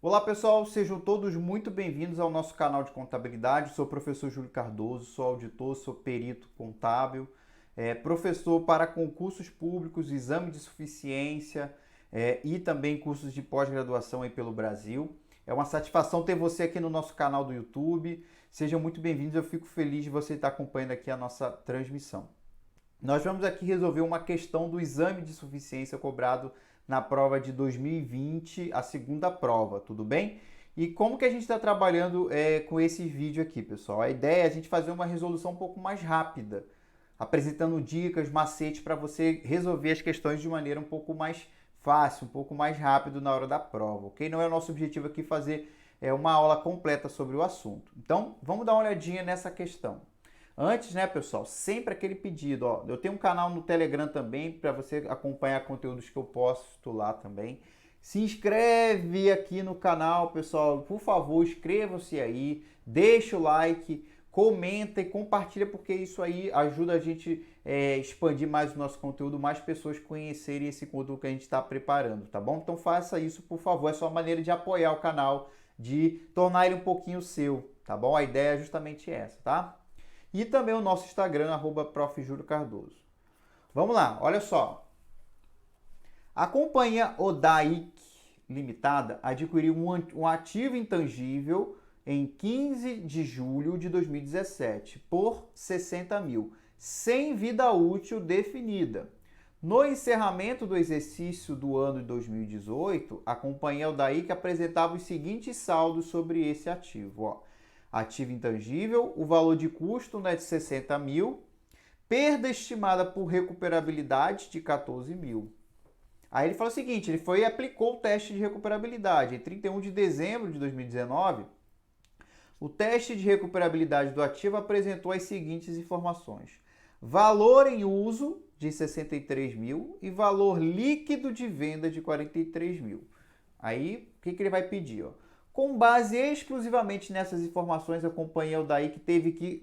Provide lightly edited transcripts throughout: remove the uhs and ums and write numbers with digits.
Olá pessoal, sejam todos muito bem-vindos ao nosso canal de contabilidade. Sou o professor Júlio Cardoso, sou auditor, sou perito contábil, professor para concursos públicos, exame de suficiência e também cursos de pós-graduação aí pelo Brasil. É uma satisfação ter você aqui no nosso canal do YouTube. Sejam muito bem-vindos, eu fico feliz de você estar acompanhando aqui a nossa transmissão. Nós vamos aqui resolver uma questão do exame de suficiência cobrado na prova de 2020, a segunda prova, tudo bem? E como que a gente está trabalhando com esse vídeo aqui, pessoal? A ideia é a gente fazer uma resolução um pouco mais rápida, apresentando dicas, macetes para você resolver as questões de maneira um pouco mais fácil, um pouco mais rápido na hora da prova, ok? Não é o nosso objetivo aqui fazer uma aula completa sobre o assunto. Então, vamos dar uma olhadinha nessa questão. Antes, né, pessoal, sempre aquele pedido, ó, eu tenho um canal no Telegram também para você acompanhar conteúdos que eu posto lá também. Se inscreve aqui no canal, pessoal, por favor, inscreva-se aí, deixa o like, comenta e compartilha, porque isso aí ajuda a gente expandir mais o nosso conteúdo, mais pessoas conhecerem esse conteúdo que a gente está preparando, tá bom? Então faça isso, por favor, é só uma maneira de apoiar o canal, de tornar ele um pouquinho seu, tá bom? A ideia é justamente essa, tá? E também o nosso Instagram, @Prof. Júlio Cardoso. Vamos lá, olha só. A companhia Odaic Limitada adquiriu um ativo intangível em 15 de julho de 2017 por 60 mil, sem vida útil definida. No encerramento do exercício do ano de 2018, a companhia Odaic apresentava os seguintes saldos sobre esse ativo. Ó. Ativo intangível, o valor de custo de 60 mil, perda estimada por recuperabilidade de 14 mil. Aí ele fala o seguinte, ele foi e aplicou o teste de recuperabilidade. Em 31 de dezembro de 2019, o teste de recuperabilidade do ativo apresentou as seguintes informações. Valor em uso de 63 mil e valor líquido de venda de 43 mil. Aí, o que ele vai pedir? Ó? Com base exclusivamente nessas informações, a companhia Odaic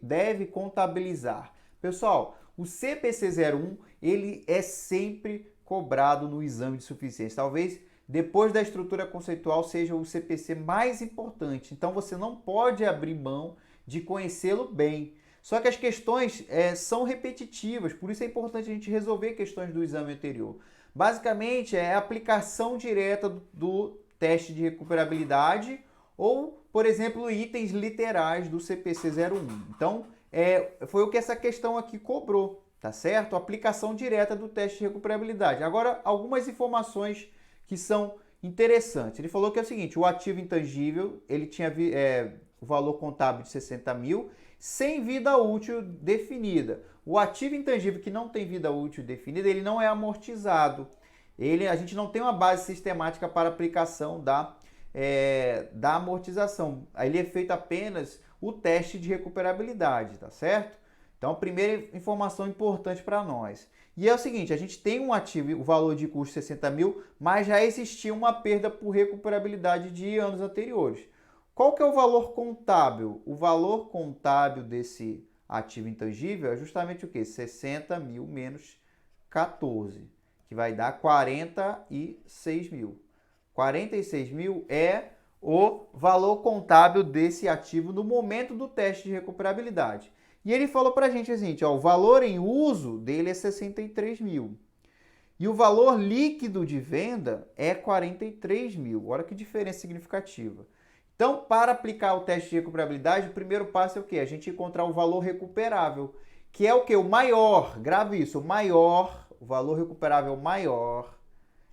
deve contabilizar. Pessoal, o CPC 01 ele é sempre cobrado no exame de suficiência. Talvez depois da estrutura conceitual seja o CPC mais importante. Então você não pode abrir mão de conhecê-lo bem. Só que as questões são repetitivas, por isso é importante a gente resolver questões do exame anterior. Basicamente é a aplicação direta do teste de recuperabilidade ou, por exemplo, itens literais do CPC 01. Então, foi o que essa questão aqui cobrou, tá certo? Aplicação direta do teste de recuperabilidade. Agora, algumas informações que são interessantes. Ele falou que é o seguinte, o ativo intangível, ele tinha o valor contábil de 60 mil, sem vida útil definida. O ativo intangível que não tem vida útil definida, ele não é amortizado. A gente não tem uma base sistemática para aplicação da amortização. Ele é feito apenas o teste de recuperabilidade, tá certo? Então, primeira informação importante para nós. E é o seguinte, a gente tem um ativo, o valor de custo 60 mil, mas já existia uma perda por recuperabilidade de anos anteriores. Qual que é o valor contábil? O valor contábil desse ativo intangível é justamente o quê? 60 mil menos 14, que vai dar 46 mil. 46 mil é o valor contábil desse ativo no momento do teste de recuperabilidade. E ele falou para a gente assim, ó, o valor em uso dele é 63 mil. E o valor líquido de venda é 43 mil. Olha que diferença significativa. Então, para aplicar o teste de recuperabilidade, o primeiro passo é o quê? A gente encontrar o valor recuperável, que é o quê? O maior, grave isso, o valor recuperável maior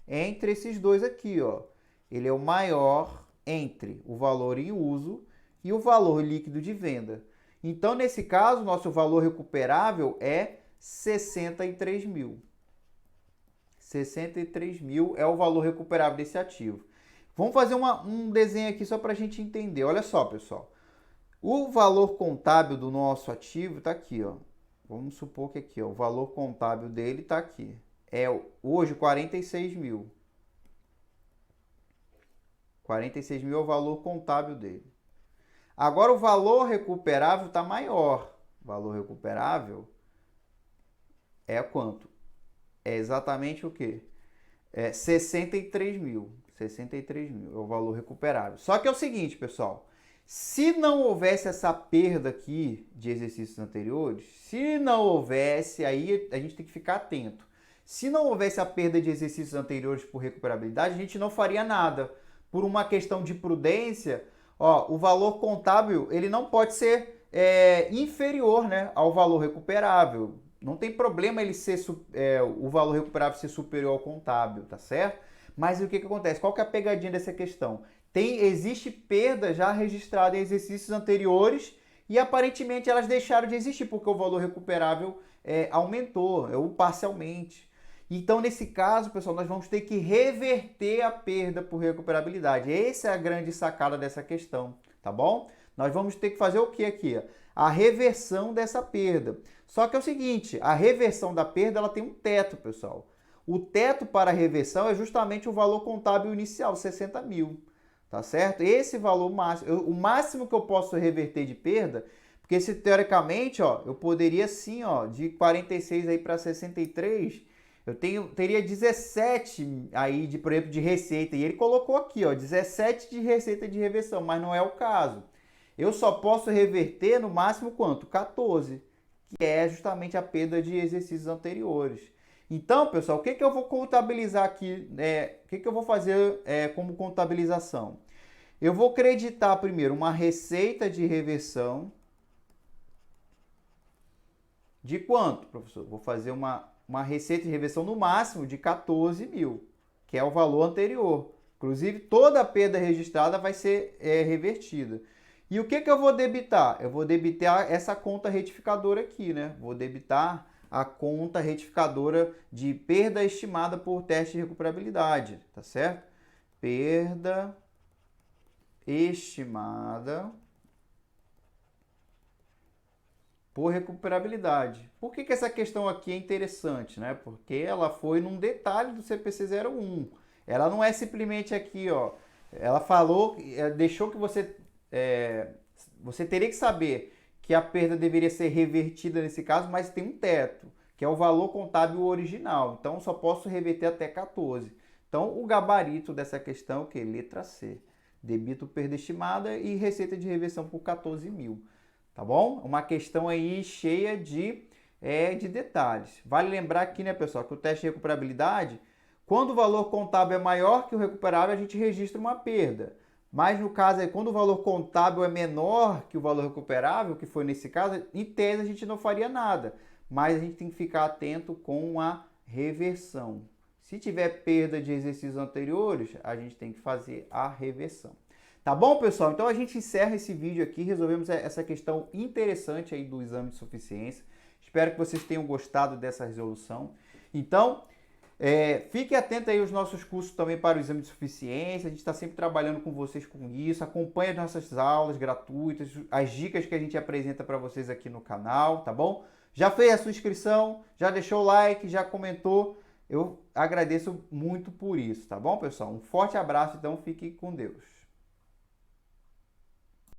entre esses dois aqui, ó. Ele é o maior entre o valor em uso e o valor líquido de venda. Então, nesse caso, nosso valor recuperável é 63 mil. 63 mil é o valor recuperável desse ativo. Vamos fazer um desenho aqui só para a gente entender. Olha só, pessoal. O valor contábil do nosso ativo está aqui, ó. Vamos supor que aqui, ó, o valor contábil dele está aqui. É hoje 46 mil. 46 mil é o valor contábil dele. Agora o valor recuperável está maior. O valor recuperável é quanto? É exatamente o quê? 63 mil. 63 mil é o valor recuperável. Só que é o seguinte, pessoal. Se não houvesse essa perda aqui de exercícios anteriores, se não houvesse, aí a gente tem que ficar atento. Se não houvesse a perda de exercícios anteriores por recuperabilidade, a gente não faria nada. Por uma questão de prudência, ó, o valor contábil ele não pode ser inferior, né, ao valor recuperável. Não tem problema ele ser o valor recuperável ser superior ao contábil, tá certo? Mas o que acontece? Qual que é a pegadinha dessa questão? Existe perda já registrada em exercícios anteriores e aparentemente elas deixaram de existir porque o valor recuperável aumentou, ou parcialmente. Então, nesse caso, pessoal, nós vamos ter que reverter a perda por recuperabilidade. Essa é a grande sacada dessa questão, tá bom? Nós vamos ter que fazer o que aqui? A reversão dessa perda. Só que é o seguinte, a reversão da perda ela tem um teto, pessoal. O teto para a reversão é justamente o valor contábil inicial, 60 mil. Tá certo? Esse valor máximo, o máximo que eu posso reverter de perda, porque se teoricamente, ó, eu poderia sim, ó, de 46 aí para 63, eu teria 17 aí de, por exemplo, de receita, e ele colocou aqui, ó, 17 de receita de reversão, mas não é o caso. Eu só posso reverter no máximo quanto? 14, que é justamente a perda de exercícios anteriores. Então, pessoal, o que eu vou contabilizar aqui? O que eu vou fazer como contabilização? Eu vou creditar primeiro uma receita de reversão. De quanto, professor? Vou fazer uma receita de reversão no máximo de 14 mil, que é o valor anterior. Inclusive, toda a perda registrada vai ser revertida. E o que eu vou debitar? Eu vou debitar essa conta retificadora aqui, né? Vou debitar a conta retificadora de perda estimada por teste de recuperabilidade, tá certo? Perda estimada por recuperabilidade. Por que essa questão aqui é interessante, né? Porque ela foi num detalhe do CPC 01. Ela não é simplesmente aqui, ó. Ela falou, deixou que você teria que saber que a perda deveria ser revertida nesse caso, mas tem um teto, que é o valor contábil original. Então, só posso reverter até 14. Então, o gabarito dessa questão é o quê? Letra C. Debito perda estimada e receita de reversão por 14 mil. Tá bom? Uma questão aí cheia de detalhes. Vale lembrar aqui, né, pessoal, que o teste de recuperabilidade, quando o valor contábil é maior que o recuperável, a gente registra uma perda. Mas no caso, quando o valor contábil é menor que o valor recuperável, que foi nesse caso, em tese a gente não faria nada. Mas a gente tem que ficar atento com a reversão. Se tiver perda de exercícios anteriores, a gente tem que fazer a reversão. Tá bom, pessoal? Então a gente encerra esse vídeo aqui, resolvemos essa questão interessante aí do exame de suficiência. Espero que vocês tenham gostado dessa resolução. Então, fique atento aí aos nossos cursos também para o exame de suficiência. A gente está sempre trabalhando com vocês com isso. Acompanhe as nossas aulas gratuitas, as dicas que a gente apresenta para vocês aqui no canal, tá bom? Já fez a sua inscrição, já deixou o like, já comentou. Eu agradeço muito por isso, tá bom, pessoal? Um forte abraço, então fique com Deus.